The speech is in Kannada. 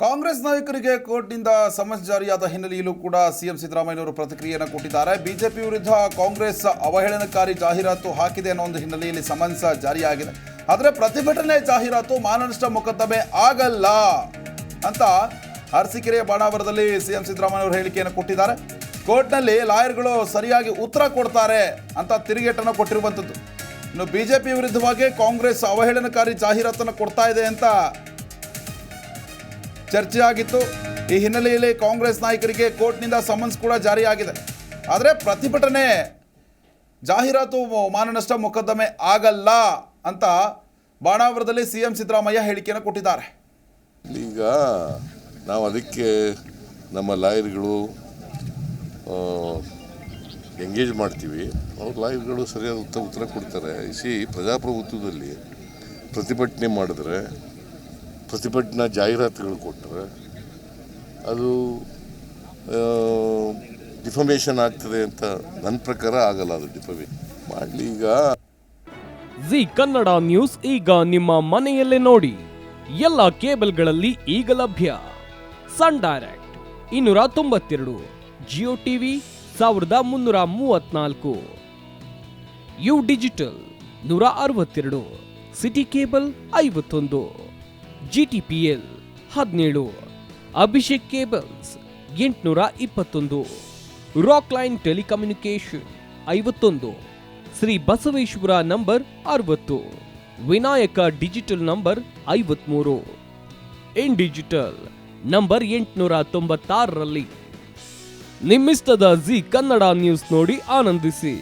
ಕಾಂಗ್ರೆಸ್ ನಾಯಕರಿಗೆ ಕೋರ್ಟ್ನಿಂದ ಸಮನ್ಸ್ ಜಾರಿಯಾದ ಹಿನ್ನೆಲೆಯಲ್ಲೂ ಕೂಡ ಸಿಎಂ ಸಿದ್ದರಾಮಯ್ಯನವರು ಪ್ರತಿಕ್ರಿಯೆಯನ್ನು ಕೊಟ್ಟಿದ್ದಾರೆ. ಬಿಜೆಪಿ ವಿರುದ್ಧ ಕಾಂಗ್ರೆಸ್ ಅವಹೇಳನಕಾರಿ ಜಾಹೀರಾತು ಹಾಕಿದೆ ಅನ್ನೋ ಒಂದು ಹಿನ್ನೆಲೆಯಲ್ಲಿ ಸಮನ್ಸ್ ಜಾರಿಯಾಗಿದೆ. ಆದರೆ ಪ್ರತಿಭಟನೆ ಜಾಹೀರಾತು ಮಾನನಷ್ಟ ಮೊಕದ್ದಮೆ ಆಗಲ್ಲ ಅಂತ ಅರಸೀಕೆರೆಯ ಬಾಣಾವರದಲ್ಲಿ ಸಿಎಂ ಸಿದ್ದರಾಮಯ್ಯನವರು ಹೇಳಿಕೆಯನ್ನು ಕೊಟ್ಟಿದ್ದಾರೆ. ಕೋರ್ಟ್ನಲ್ಲಿ ಲಾಯರ್ಗಳು ಸರಿಯಾಗಿ ಉತ್ತರ ಕೊಡ್ತಾರೆ ಅಂತ ತಿರುಗೇಟನ್ನು ಕೊಟ್ಟಿರುವಂಥದ್ದು. ಇನ್ನು ಬಿಜೆಪಿ ವಿರುದ್ಧವಾಗಿ ಕಾಂಗ್ರೆಸ್ ಅವಹೇಳನಕಾರಿ ಜಾಹೀರಾತನ್ನು ಕೊಡ್ತಾ ಇದೆ ಅಂತ ಚರ್ಚೆ ಆಗಿತ್ತು. ಈ ಹಿನ್ನೆಲೆಯಲ್ಲಿ ಕಾಂಗ್ರೆಸ್ ನಾಯಕರಿಗೆ ಕೋರ್ಟ್ನಿಂದ ಸಮನ್ಸ್ ಕೂಡ ಜಾರಿಯಾಗಿದೆ. ಆದರೆ ಪ್ರತಿಭಟನೆ ಜಾಹೀರಾತು ಮಾನನಷ್ಟ ಮೊಕದ್ದಮೆ ಆಗಲ್ಲ ಅಂತ ಬಾಣಾವರದಲ್ಲಿ ಸಿಎಂ ಸಿದ್ದರಾಮಯ್ಯ ಹೇಳಿಕೆಯನ್ನು ಕೊಟ್ಟಿದ್ದಾರೆ. ಈಗ ನಾವು ಅದಕ್ಕೆ ನಮ್ಮ ಲಾಯರ್ಗಳು ಎಂಗೇಜ್ ಮಾಡ್ತೀವಿ. ಅವ್ರು ಲಾಯರ್ಗಳು ಸರಿಯಾದ ಉತ್ತರ ಕೊಡ್ತಾರೆ. ಪ್ರಜಾಪ್ರಭುತ್ವದಲ್ಲಿ ಪ್ರತಿಭಟನೆ ಮಾಡಿದ್ರೆ, ಪ್ರತಿಭಟನಾ ಜಾಹೀರಾತುಗಳು ಕೊಟ್ಟರೆ ಅದು ಡಿಫಮೇಷನ್ ಆಗ್ತದೆ ಅಂತ ನನ್ನ ಪ್ರಕಾರ ಆಗಲ್ಲ. ಅದು ಡಿಫಮೇಷನ್ ಮಾಡಲಿ. ಈಗ ಜಿ ಕನ್ನಡ ನ್ಯೂಸ್ ಈಗ ನಿಮ್ಮ ಮನೆಯಲ್ಲೇ ನೋಡಿ. ಎಲ್ಲ ಕೇಬಲ್ಗಳಲ್ಲಿ ಈಗ ಲಭ್ಯ. Sun Direct 292, Jio TV 1334, U Digital 162, City Cable 51, GTPL 17, Abhishek Cables 821, Rock Line Telecommunication 51, Shri Basaveshwara number 60, Vinayaka Digital number 53, In Digital number 896ರಲ್ಲಿ. ನಿಮ್ಮಿಸ್ತದ ಜಿ ಕನ್ನಡ ನ್ಯೂಸ್ ನೋಡಿ ಆನಂದಿಸಿ.